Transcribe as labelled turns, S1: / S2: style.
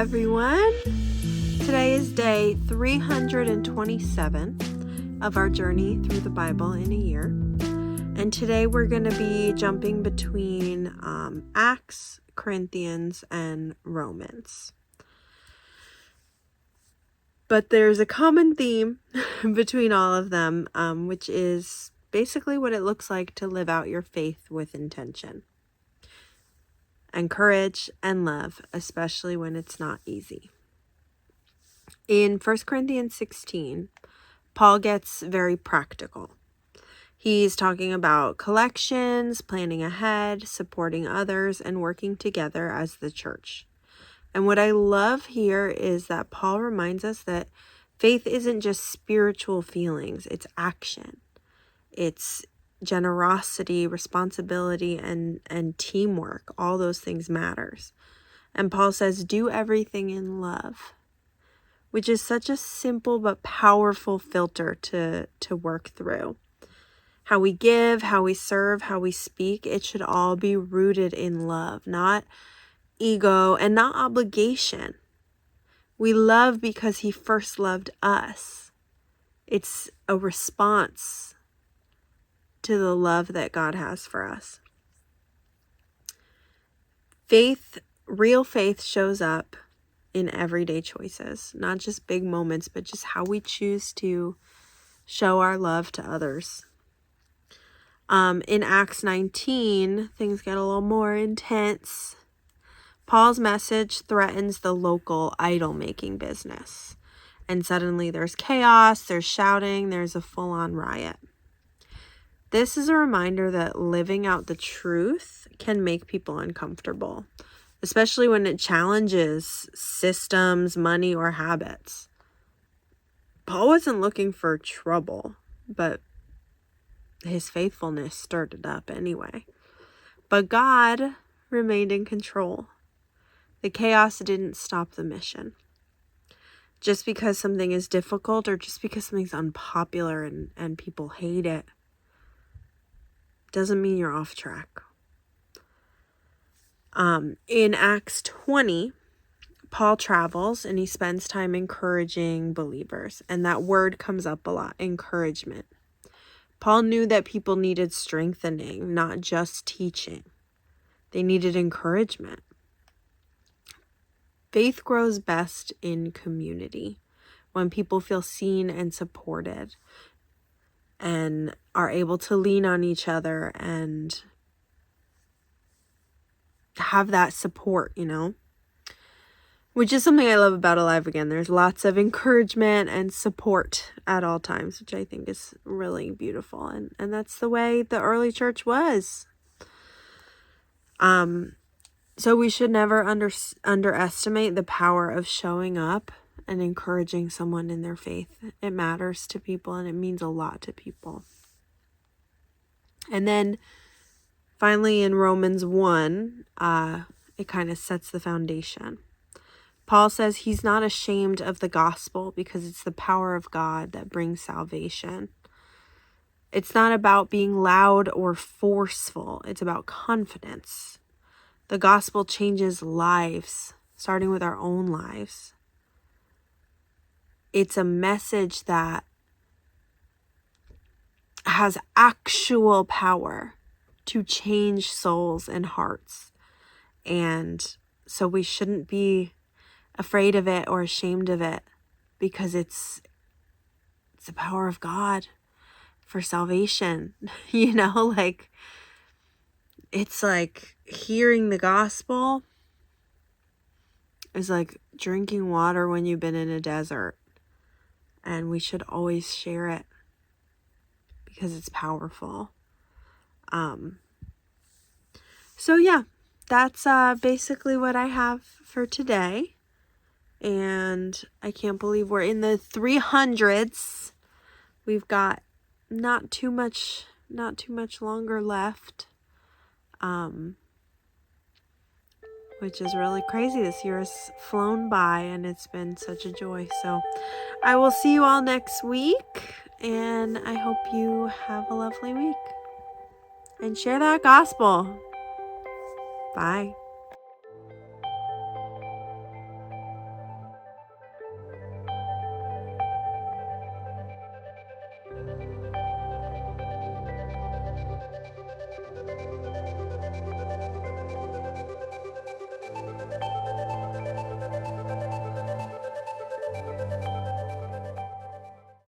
S1: everyone. Today is day 327 of our journey through the Bible in a year. And today we're going to be jumping between Acts, Corinthians, and Romans. But there's a common theme between all of them, which is basically what it looks like to live out your faith with intention and courage and love, especially when it's not easy. In 1 Corinthians 16, Paul gets very practical. He's talking about collections, planning ahead, supporting others, and working together as the church. And what I love here is that Paul reminds us that faith isn't just spiritual feelings, it's action. It's generosity, responsibility, and teamwork. All those things matters. And Paul says, do everything in love, which is such a simple but powerful filter to work through. How we give, how we serve, how we speak, it should all be rooted in love, not ego and not obligation. We love because he first loved us. It's a response to the love that God has for us. Faith, real faith shows up in everyday choices, not just big moments, but just how we choose to show our love to others. In Acts 19, things get a little more intense. Paul's message threatens the local idol-making business. And suddenly there's chaos, there's shouting, there's a full-on riot. This is a reminder that living out the truth can make people uncomfortable, especially when it challenges systems, money, or habits. Paul wasn't looking for trouble, but his faithfulness stirred it up anyway. But God remained in control. The chaos didn't stop the mission. Just because something is difficult or just because something's unpopular and people hate it, doesn't mean you're off track. In Acts 20, Paul travels and he spends time encouraging believers. And that word comes up a lot, encouragement. Paul knew that people needed strengthening, not just teaching. They needed encouragement. Faith grows best in community, when people feel seen and supported and are able to lean on each other and have that support, which is something I love about Alive Again. There's lots of encouragement and support at all times, which I think is really beautiful. And that's the way the early church was. So we should never underestimate the power of showing up and encouraging someone in their faith. It matters to people and it means a lot to people. And then finally in Romans 1, it kind of sets the foundation. Paul says he's not ashamed of the gospel because it's the power of God that brings salvation. It's not about being loud or forceful. It's about confidence. The gospel changes lives, starting with our own lives. It's a message that has actual power to change souls and hearts. And so we shouldn't be afraid of it or ashamed of it because it's the power of God for salvation. It's like hearing the gospel is like drinking water when you've been in a desert. And we should always share it because it's powerful. So yeah, that's basically what I have for today. And I can't believe we're in the 300s. We've got not too much longer left. Which is really crazy. This year has flown by and it's been such a joy. So I will see you all next week and I hope you have a lovely week and share that gospel. Bye.